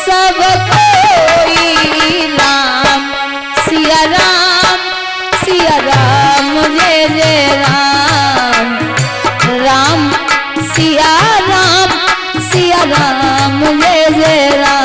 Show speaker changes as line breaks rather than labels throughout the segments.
सब कोई राम सिया राम जय जय राम राम सिया राम जय जय राम।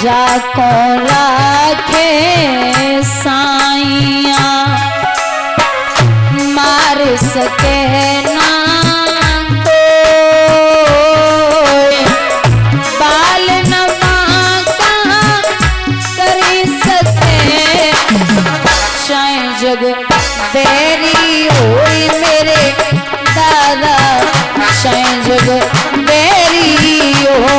जाको राखे साइया मार सके ना कोई बाल नमा कहाँ कर सके शायद जग बेरी होई मेरे दादा शायद जग बेरी हो।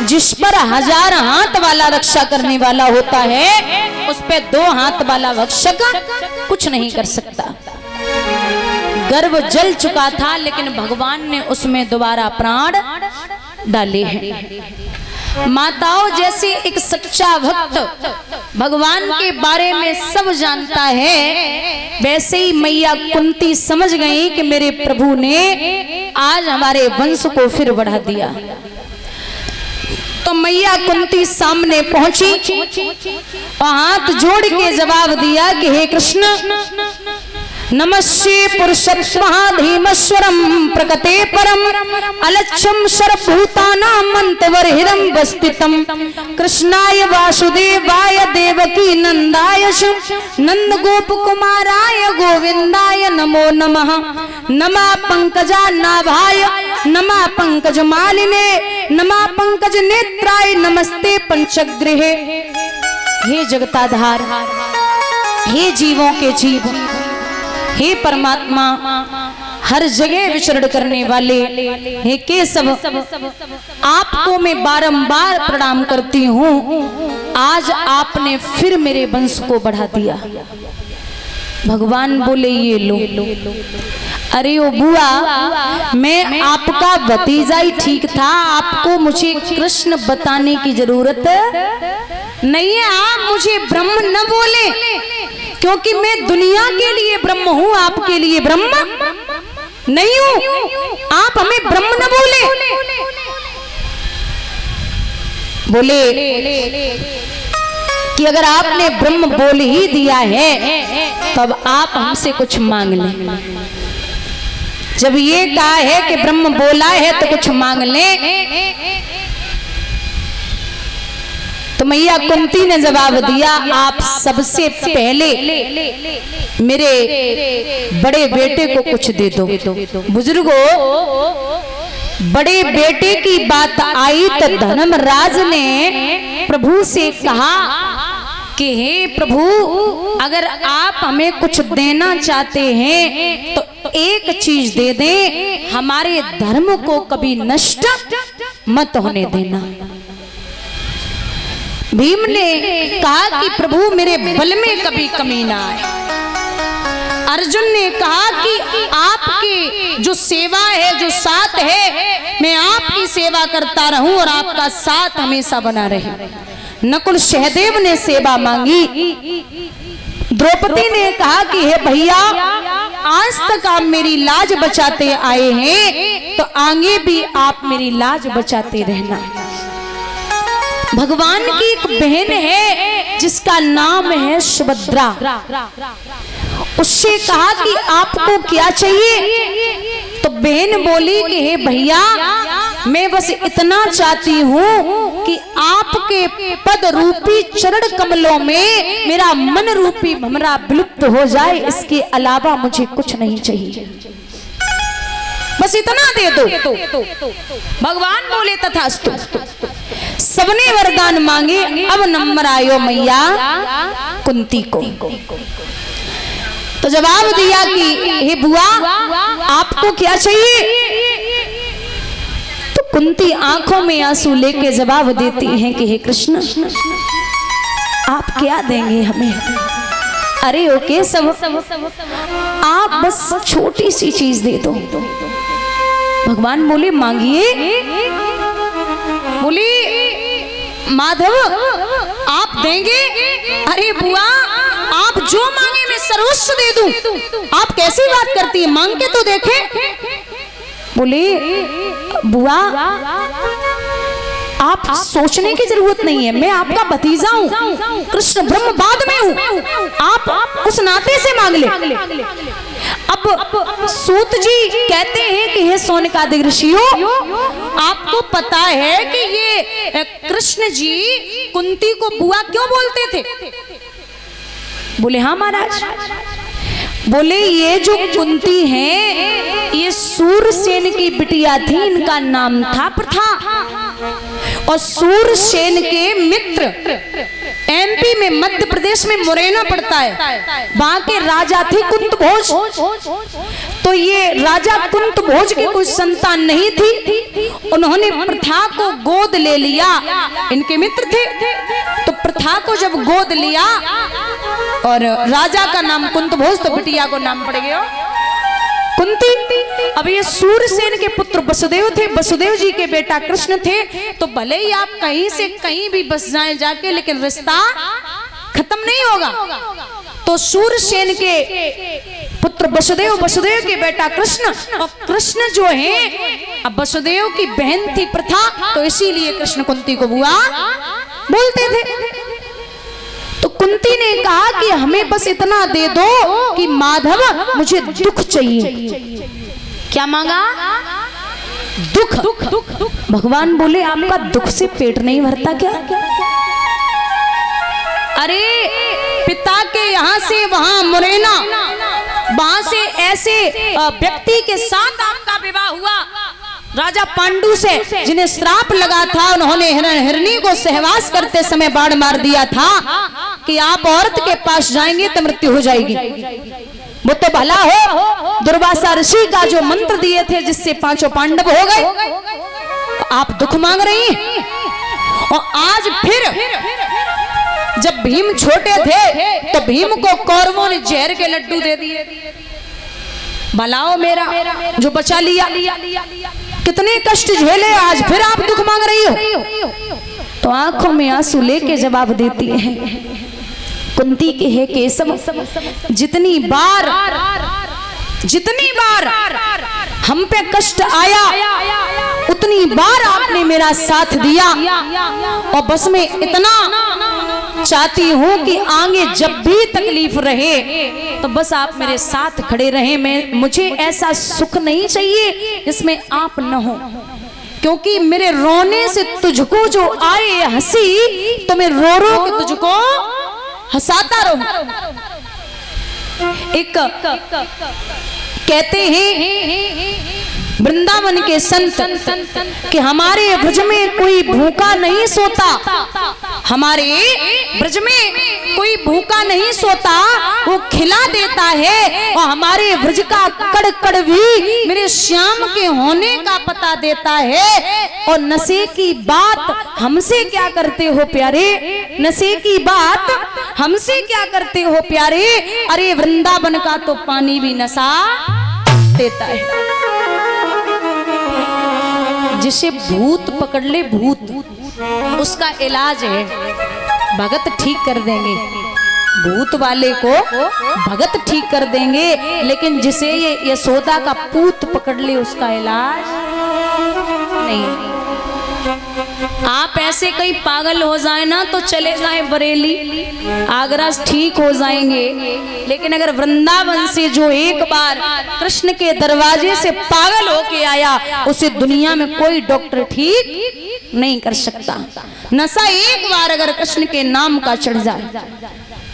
जिस पर 1000 हाथ वाला रक्षा करने वाला होता है उस पे 2 हाथ वाला भक्षक कुछ नहीं कर सकता। गर्भ जल चुका था लेकिन भगवान ने उसमें दोबारा प्राण डाले हैं। माताओं जैसी एक सच्चा भक्त भगवान के बारे में सब जानता है, वैसे ही मैया कुंती समझ गई कि मेरे प्रभु ने आज हमारे वंश को फिर बढ़ा दिया। तो मैया कुंती सामने पहुंची और हाथ जोड़ के जवाब दिया कि हे कृष्ण नमस्ते पुरुषत्वाधीमश्वरम प्रकटे परम अलक्ष्यम सर्वभूतानां मंत्रवर्हिरं वस्थितम् कृष्णाय वासुदेवाय देवकी नंदाय नंद गोप कुमाराय गोविंदाय नमो नमः। नमः पंकजानाभाय नमः पंकजमालिने नमः पंकज नेत्राय नमस्ते पंचग्रहे। हे जगताधार, हे जीवों के जीव, हे परमात्मा, हर जगह विचरण करने वाले हे केशव, आपको मैं बारंबार प्रणाम करती हूँ। आज आपने फिर मेरे वंश को बढ़ा दिया। भगवान बोले ये लो। अरे ओ बुआ, मैं आपका भतीजा ही ठीक था, आपको मुझे कृष्ण बताने की जरूरत नहीं है। आप मुझे ब्रह्म न बोले, क्योंकि मैं दुनिया के लिए ब्रह्म हूँ, आपके लिए ब्रह्म नहीं हूँ। आप हमें ब्रह्म न बोले। बोले कि अगर आपने ब्रह्म बोल ही दिया है तो अब आप हमसे कुछ मांग लें। जब ये कहा है कि ब्रह्म बोला है तो कुछ मांग लें, तो मैया कुंती ने जवाब दिया, आप सबसे पहले मेरे बड़े बेटे को कुछ दे दो। बुजुर्गों, बड़े बेटे की बात आई तो धर्मराज ने प्रभु से कहा कि हे प्रभु, अगर आप हमें कुछ देना चाहते हैं तो एक चीज दे दें, हमारे धर्म को कभी नष्ट मत होने देना। भीम ने कहा कि प्रभु मेरे बल में कभी कमी ना आए। अर्जुन ने कहा कि आपकी जो सेवा है, जो साथ है, मैं आपकी सेवा करता रहूं और आपका साथ हमेशा बना रहे। नकुल सहदेव ने सेवा मांगी। द्रौपदी ने कहा कि हे भैया, आज तक आप मेरी लाज बचाते आए हैं तो आगे भी आप मेरी लाज बचाते रहना। भगवान की एक बहन है जिसका नाम है सुभद्रा। उससे कहा कि आपको क्या चाहिए? तो बहन बोली कि हे भैया, मैं बस इतना चाहती हूँ कि आपके पद रूपी चरण कमलों में मेरा मन रूपी भमरा विलुप्त हो जाए, इसके अलावा मुझे कुछ नहीं चाहिए, बस इतना दे दो। भगवान बोले तथास्तु। सबने वरदान मांगे। अब नंबर आयो मैया कुंती को। तो जवाब दिया कि हे बुआ, आपको क्या चाहिए? तो कुंती आंखों में आंसू लेके जवाब देती हैं कि हे कृष्ण, आप क्या देंगे हमें? अरे ओके, सब आप बस छोटी सी चीज दे दो। भगवान बोले मांगिए। बोली माधव आप देंगे? अरे बुआ, आप जो मांगे मैं सर्वस्व दे दूं। आप कैसी बात करती है, मांग के तो देखे। बोले बुआ, आप सोचने की जरूरत नहीं है, मैं आपका भतीजा हूँ, कृष्ण ब्रह्म बाद में हूँ, आप उस नाते से मांग ले। अब सूत जी कहते हैं कि हे सोनकादिक ऋषियों, आपको पता है कि ये कृष्ण जी कुंती को बुआ क्यों बोलते थे? बोले हाँ महाराज। बोले ये जो कुंती है ये सूरसेन की बिटिया थी, इनका नाम था प्रथा। और सूरसेन के मित्र एमपी में, मध्य प्रदेश में मुरैना पड़ता है, वहां के राजा थे कुंत भोज। तो ये राजा कुंत भोज की कोई संतान नहीं थी, उन्होंने प्रथा को गोद ले लिया। इनके मित्र थे, तो प्रथा को जब गोद लिया और राजा का नाम कुंत भोज, तो बिटिया को नाम पड़ गया कुंती। अब ये सूरसेन के पुत्र वसुदेव थे, वसुदेव जी के बेटा कृष्ण थे। तो भले ही आप कहीं से कहीं भी बस जाएं जाके, लेकिन रिश्ता खत्म नहीं होगा। तो सूरसेन के पुत्र वसुदेव, वसुदेव के बेटा कृष्ण, और कृष्ण जो है अब वसुदेव की बहन थी प्रथा, तो इसीलिए कृष्ण कुंती को बुआ बोलते थे। तो कुंती ने कहा कि हमें बस इतना दे दो कि माधव मुझे दुख चाहिए। क्या मांगा? दुख। भगवान बोले आपका दुख से पेट नहीं भरता क्या? अरे पिता के यहाँ से वहां मुरैना, वहां से ऐसे व्यक्ति के साथ आपका विवाह हुआ, राजा पांडु से, जिन्हें श्राप लगा था। उन्होंने हिरणी को सहवास करते समय बाण मार दिया था कि आप औरत के पास जाएंगे तो मृत्यु हो जाएगी। वो तो भला हो, दुर्वासा ऋषि का जो मंत्र दिए थे जिससे पांचों पांडव हो गए, आप दुख मांग रही हैं। और आज फिर जब भीम छोटे थे तो भीम को कौरवों ने जहर के लड्डू दे दिए। भलाओ मेरा जो बचा लिया, कितने कष्ट झेले, आज फिर आप दुख मांग रही हो। तो आंखों में आंसू लेके जवाब देती है कुंती के हे केशव, जितनी बार हम पे कष्ट आया, उतनी बार आपने मेरा साथ दिया और बस मैं इतना चाहती हूँ कि आगे जब भी तकलीफ रहे तो बस आप मेरे साथ खड़े रहें। मुझे ऐसा सुख नहीं चाहिए जिसमें आप न हो, क्योंकि मेरे रोने से तुझको जो आए हंसी तो मैं रो रो के तुझको हंसाता रहूं। एक कहते हैं वृंदावन के संत कि हमारे ब्रज में कोई भूखा नहीं सोता, हमारे ब्रज में कोई भूखा नहीं सोता, वो खिला देता है और हमारे ब्रज का कड़ कड़ भी मेरे श्याम के होने का पता देता है। और नशे की बात हमसे क्या करते हो प्यारे, नशे की बात हमसे क्या करते हो प्यारे, अरे वृंदावन का तो पानी भी नशा देता है। जिसे भूत पकड़ ले भूत, उसका इलाज है भगत ठीक कर देंगे, भूत वाले को भगत ठीक कर देंगे, लेकिन जिसे ये यशोदा का पूत पकड़ ले उसका इलाज नहीं। आप ऐसे कहीं पागल हो जाए ना तो चले जाए बरेली, आगरा ठीक हो जाएंगे, लेकिन अगर वृंदावन से जो एक बार कृष्ण के दरवाजे से पागल होके आया उसे दुनिया में कोई डॉक्टर ठीक नहीं कर सकता। नशा एक बार अगर कृष्ण के नाम का चढ़ जाए,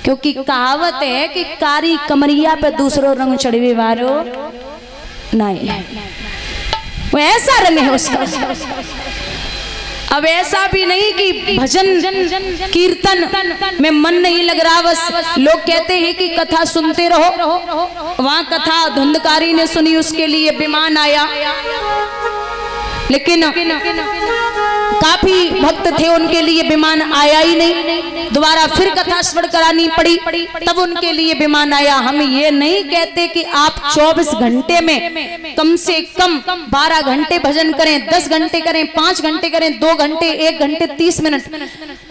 क्योंकि कहावत है कि कारी कमरिया पे दूसरों रंग चढ़वे वारो नहीं, वो ऐसा रंग है उसका। अब ऐसा भी नहीं कि भजन कीर्तन में मन नहीं लग रहा, बस लोग कहते हैं कि कथा सुनते रहो, वहां कथा धुंधकारी ने सुनी उसके लिए विमान आया, लेकिन काफी भक्त थे उनके लिए विमान आया ही नहीं, दोबारा फिर कथा श्रवण करानी पड़ी तब उनके लिए विमान आया। हम ये नहीं कहते कि आप 24 घंटे में कम से कम 12 घंटे भजन करें, 10 घंटे करें, 5 घंटे करें, 2 घंटे, 1 घंटे 30 मिनट,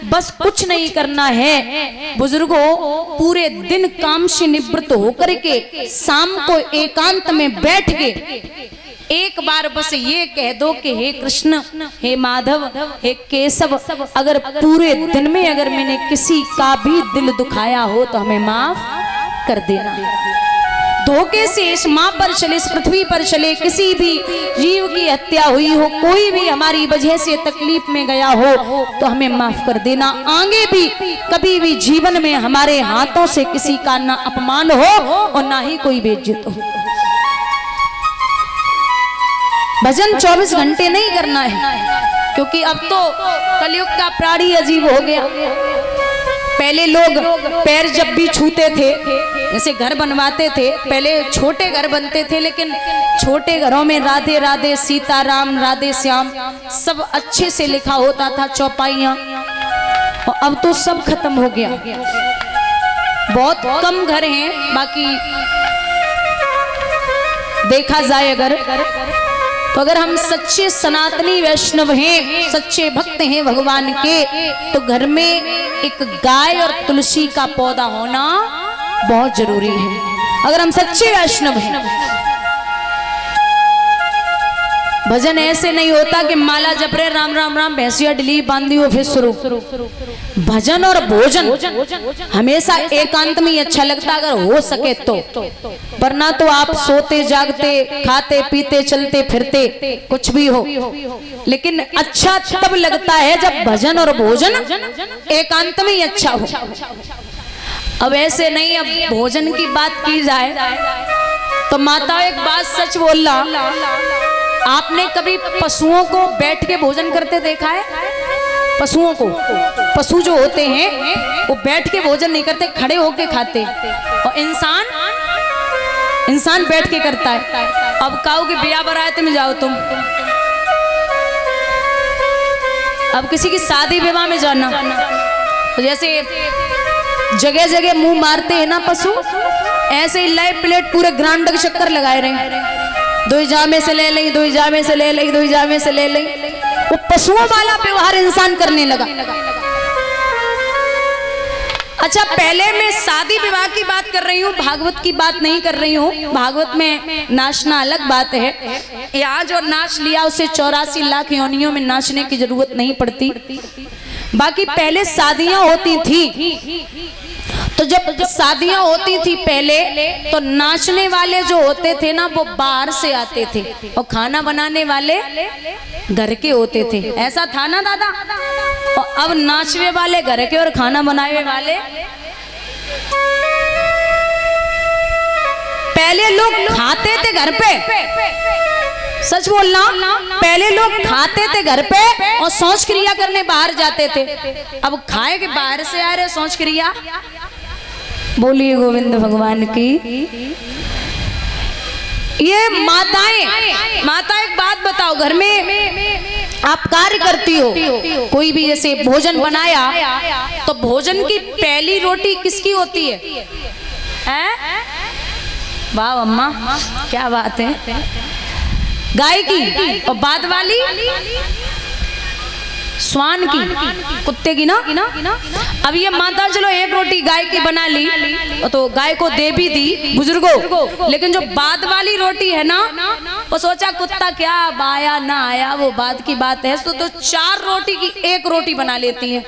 बस कुछ नहीं करना है। बुजुर्गों, पूरे दिन काम से निवृत्त होकर के शाम को एकांत में बैठ के एक बार बस ये कह दो कि हे कृष्ण, हे माधव, हे केशव, अगर पूरे दिन में अगर मैंने किसी का भी दिल दुखाया हो तो हमें माफ कर देना। धोखे से इस माँ पर चले, इस पृथ्वी पर चले, किसी भी जीव की हत्या हुई हो, कोई भी हमारी वजह से तकलीफ में गया हो तो हमें माफ कर देना। आगे भी कभी भी जीवन में हमारे हाथों से किसी का ना अपमान हो और ना ही कोई बेइज्जत हो। भजन 24 घंटे नहीं करना है, क्योंकि अब तो कलयुग का प्राणी अजीब हो गया। पहले लोग पैर जब भी छूते थे, जैसे घर बनवाते थे, पहले छोटे घर बनते थे, लेकिन छोटे घरों में राधे राधे, सीताराम, राधे श्याम सब अच्छे से लिखा होता था, चौपाइयाँ। और अब तो सब खत्म हो गया, बहुत कम घर हैं। बाकी देखा जाए अगर तो अगर हम सच्चे सनातनी वैष्णव हैं, सच्चे भक्त हैं भगवान के, तो घर में एक गाय और तुलसी का पौधा होना बहुत जरूरी है। अगर हम सच्चे वैष्णव हैं, भजन ऐसे नहीं होता कि माला जप रहे राम राम राम, भैंसिया डली बांधी हो फिर शुरू। भजन और भोजन हमेशा एकांत में ही अच्छा लगता अगर हो सके तो, वरना तो आप सोते जागते, खाते पीते, चलते फिरते, कुछ भी हो, लेकिन अच्छा तब लगता है जब भजन और भोजन एकांत में ही अच्छा हो। अब ऐसे नहीं, अब भोजन की बात की जाए तो माता एक बात सच बोलना, आपने कभी पशुओं को बैठ के भोजन करते देखा है? पशुओं को, पशु जो होते हैं वो बैठ के भोजन नहीं करते, खड़े होके खाते, और इंसान बैठ के करता है। अब कहो कि बिया बरात में जाओ तुम, अब किसी की शादी विवाह में जाना तो जैसे जगह जगह मुंह मारते हैं ना पशु, ऐसे ही लाइव प्लेट पूरे ग्राउंड के चक्कर लगाए रहे, दो जामे से ले लें, दो जामे से ले लें, दो जामे से ले लें। वो पशुओं वाला व्यवहार इंसान करने लगा। अच्छा, पहले मैं शादी विवाह की बात कर रही हूँ, भागवत की बात नहीं कर रही हूँ। भागवत में नाचना अलग बात है। यहाँ जो नाच लिया उसे 84 लाख योनियों में नाचने की जरूरत नहीं पड़ती। बाकी पहले शादियां होती थी, तो जब शादियां होती थी पहले, तो नाचने वाले जो होते थे ना वो बाहर से आते थे और खाना बनाने वाले घर के होते थे। ऐसा था ना दादा? और अब नाचने वाले घर के और खाना बनाने वाले। पहले लोग खाते थे घर पे, सच बोलना, पहले लोग खाते थे घर पे और शौच क्रिया करने बाहर जाते थे। अब खाए के बाहर से आ रहे शौच क्रिया। बोलिए गोविंद भगवान की। ये माताएं एक बात बताओ, घर में आप कार्य करती हो, कोई भी जैसे भोजन बनाया, तो भोजन की पहली रोटी किसकी होती है? वाह अम्मा, क्या बात है। गाय की, और बाद वाली श्वान की, कुत्ते की ना। अब ये माता चलो एक रोटी गाय की बना ली तो गाय को दे भी दी बुजुर्गों, लेकिन जो बाद वाली रोटी है ना, वो सोचा कुत्ता क्या आया ना आया वो बाद की बात है, तो 4 रोटी की 1 रोटी बना लेती है।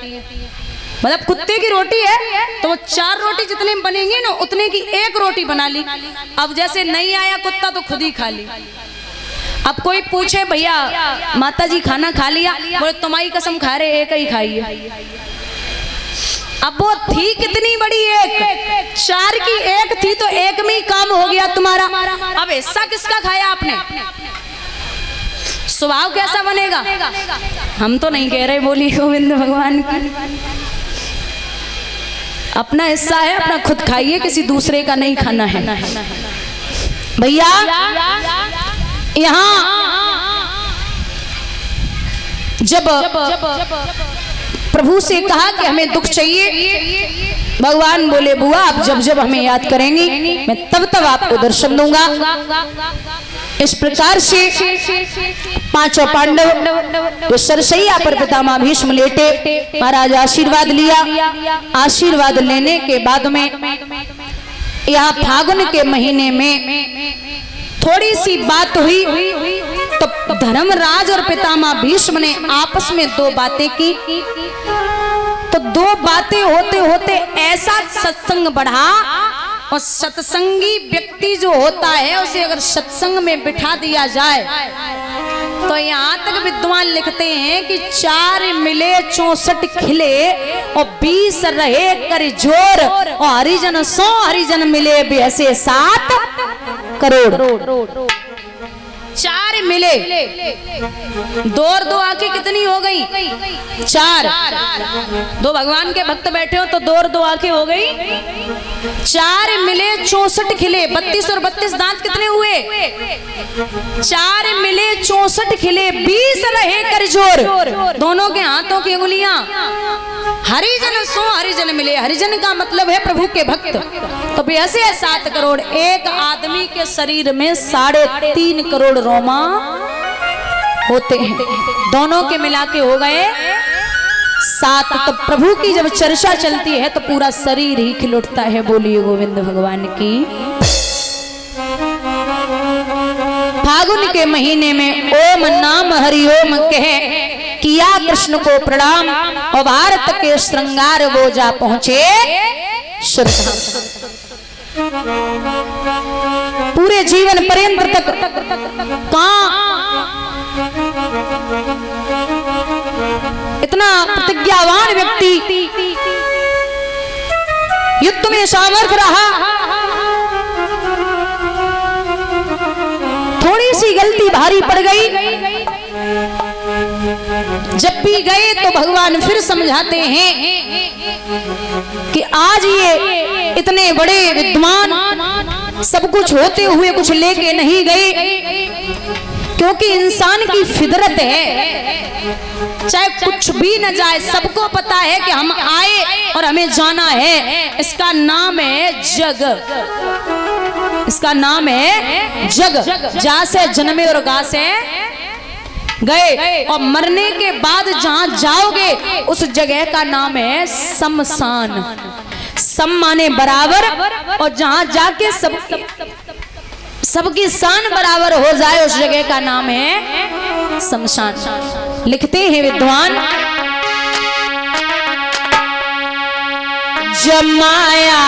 मतलब कुत्ते की रोटी है तो वो 4 रोटी जितने बनेंगे ना उतने की 1 रोटी बना ली। अब जैसे नहीं आया कुत्ता तो खुद ही खा ली। अब कोई पूछे भैया माता जी खाना खा लिया, बोले तुम्हारी कसम खा रहे एक ही खाई है। अब वो थी कितनी बड़ी, 1, 4 की 1 थी तो 1 में ही काम हो गया तुम्हारा। अब ऐसा किसका खाया आपने? स्वभाव कैसा बनेगा? हम तो नहीं कह रहे, बोली गोविंद भगवान की। अपना हिस्सा है, अपना खुद खाइए, किसी दूसरे का नहीं खाना है भैया। यहाँ जब प्रभु से कहा कि हमें दुख चाहिए, भगवान बोले बुआ आप जब जब हमें याद करेंगी मैं तब तब आपको दर्शन दूंगा। इस प्रकार से 5 पांडव जो सरसैया पर पितामह भीष्म लेटे, महाराज आशीर्वाद लिया। आशीर्वाद लेने के बाद में यहाँ फागुन के महीने में थोड़ी सी बात हुई, तो धर्मराज और पितामह भीष्म ने आपस में 2 बातें की। तो 2 बातें होते होते ऐसा सत्संग बढ़ा, और सत्संगी व्यक्ति जो होता है उसे अगर सत्संग में बिठा दिया जाए तो यहाँ तक विद्वान लिखते हैं कि 4 मिले 64 खिले और 20 रहे कर जोर, और हरिजन 100 हरिजन मिले बेसे 7 करोड़। 4 मिले, 2 और 2 आंखें कितनी हो गई? 4। 2 भगवान के भक्त बैठे हो तो 2 और 2 आंखें हो गई 4 मिले 64 खिले, 32 और 32 दांत कितने हुए? 4 मिले 64 खिले, 20 रहे कर जोर, दोनों के हाथों की उंगलियां। हरिजन 100 हरिजन मिले, हरिजन का मतलब है प्रभु के भक्त। तो ऐसे 7 करोड़, एक आदमी के शरीर में 3.5 करोड़ रोमा होते हैं, दोनों के मिला के हो गए 7। तो प्रभु की जब चर्चा चलती है तो पूरा शरीर ही खिल उठता है। बोलिए गोविंद भगवान की। फागुन के महीने में ओम नाम हरिओम कहे किया कृष्ण को प्रणाम, और भारत के श्रृंगार वो जा पहुंचे श्रद्धा। पूरे जीवन पर्यंत तक इतना प्रतिज्ञावान व्यक्ति युद्ध में सामर्थ्य रहा, थोड़ी सी गलती भारी पड़ गई, जब भी गए तो भगवान फिर समझाते हैं कि आज ये इतने बड़े विद्वान सब कुछ होते हुए कुछ लेके नहीं गए, क्योंकि इंसान की फितरत है चाहे कुछ भी न जाए, सबको पता है कि हम आए और हमें जाना है। इसका नाम है जग, इसका नाम है जग। जा से जन्मे और गा से गए, और मरने के बाद जहां जाओगे उस जगह का नाम है शमशान। सम्माने बराबर, और जहां जाके सबकी शान बराबर हो जाए उस जगह का नाम है शमशान। लिखते हैं विद्वान, जमाया